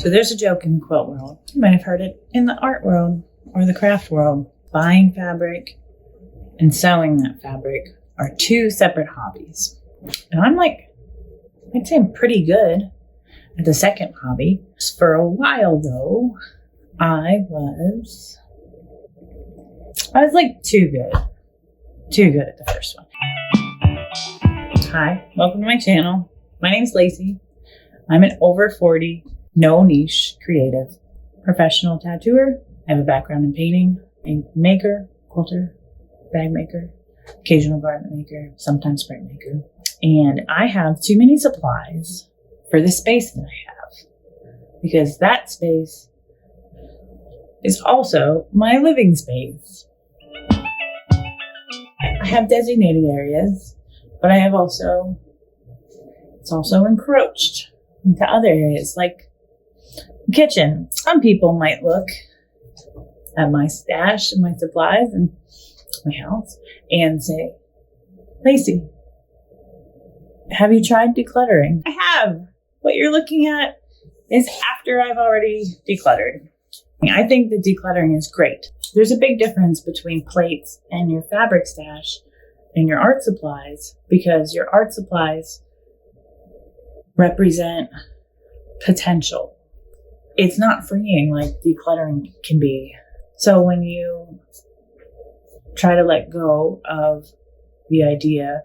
So there's a joke in the quilt world. You might have heard it in the art world or the craft world. Buying fabric and sewing that fabric are two separate hobbies. And I'd say I'm pretty good at the second hobby. For a while though, I was like too good at the first one. Hi, welcome to my channel. My name's Lacey. I'm an over 40, no niche, creative, professional tattooer. I have a background in painting, a maker, quilter, bag maker, occasional garment maker, sometimes print maker. And I have too many supplies for the space that I have, because that space is also my living space. I have designated areas, but it's also encroached into other areas like the kitchen. Some people might look at my stash and my supplies and my house and say, Lacey, have you tried decluttering? I have. What you're looking at is after I've already decluttered. I think that decluttering is great. There's a big difference between plates and your fabric stash and your art supplies, because your art supplies represent potential. It's not freeing like decluttering can be. So when you try to let go of the idea,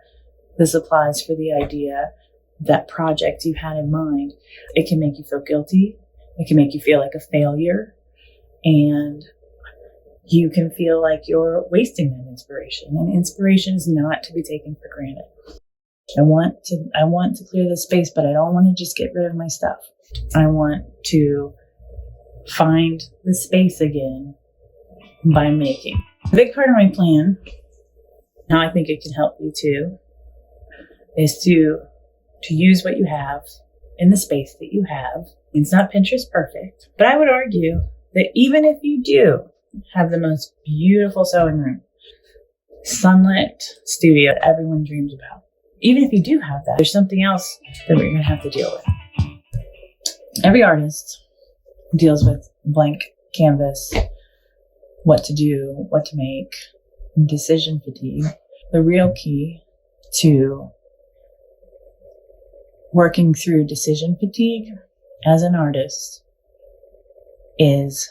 the supplies for the idea, that project you had in mind, it can make you feel guilty. It can make you feel like a failure. And you can feel like you're wasting that inspiration. And inspiration is not to be taken for granted. I want to clear the space, but I don't want to just get rid of my stuff. I want to find the space again by making. A big part of my plan, now I think it can help you too, is to use what you have in the space that you have. It's not Pinterest perfect, but I would argue that even if you do have the most beautiful sewing room, sunlit studio that everyone dreams about, even if you do have that, there's something else that we're going to have to deal with. Every artist deals with blank canvas, what to do, what to make, decision fatigue. The real key to working through decision fatigue as an artist is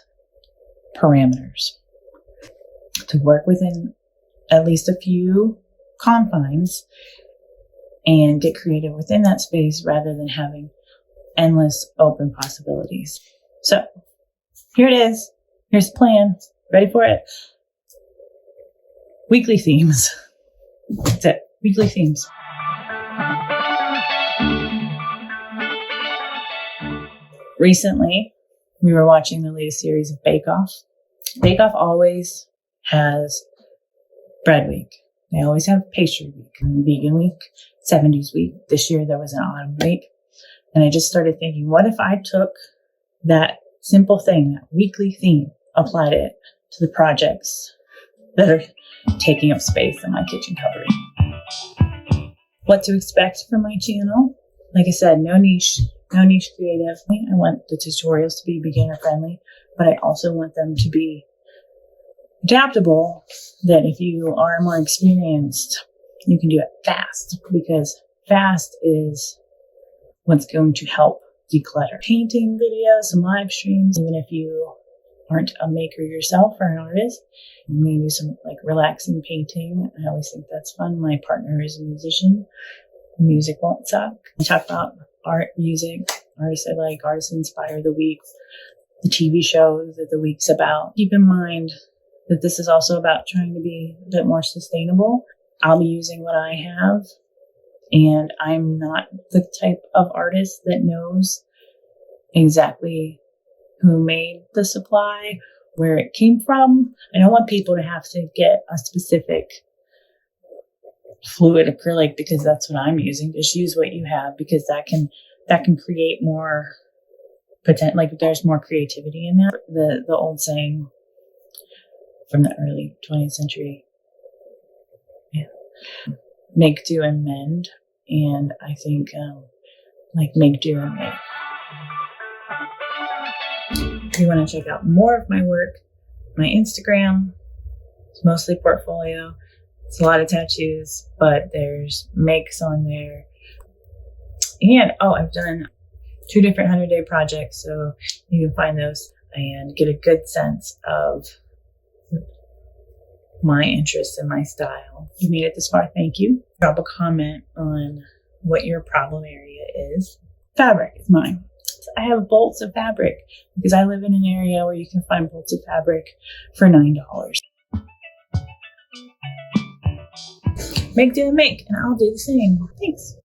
parameters. To work within at least a few confines and get creative within that space rather than having endless open possibilities. So here it is. Here's the plan. Ready for it? Weekly themes. That's it. Weekly themes. Recently, we were watching the latest series of Bake Off. Bake Off always has bread week. They always have pastry week, vegan week, 70s week. This year there was an autumn week. And I just started thinking, what if I took that simple thing, that weekly theme, applied it to the projects that are taking up space in my kitchen cupboard? What to expect from my channel? Like I said, no niche creative. I want the tutorials to be beginner friendly, but I also want them to be adaptable, that if you are more experienced, you can do it fast, because fast is what's going to help declutter. Painting videos, some live streams, even if you aren't a maker yourself or an artist, I'm going to do some like relaxing painting. I always think that's fun. My partner is a musician. Music won't suck. I talk about art, music, artists I like, artists inspire the week, the TV shows that the week's about. Keep in mind that this is also about trying to be a bit more sustainable. I'll be using what I have, and I'm not the type of artist that knows exactly who made the supply, where it came from. I don't want people to have to get a specific fluid acrylic because that's what I'm using. Just use what you have, because that can create more potential. Like there's more creativity in that. The old saying from the early 20th century, make do and mend. And I think like make do and make. If you want to check out more of my work, my Instagram, it's mostly portfolio. It's a lot of tattoos, but there's makes on there. And, I've done 2 different 100-day projects, so you can find those and get a good sense of my interests and my style. If you made it this far, thank you. Drop a comment on what your problem area is. Fabric is mine. I have bolts of fabric because I live in an area where you can find bolts of fabric for $9. Make, do, and make, and I'll do the same. Thanks.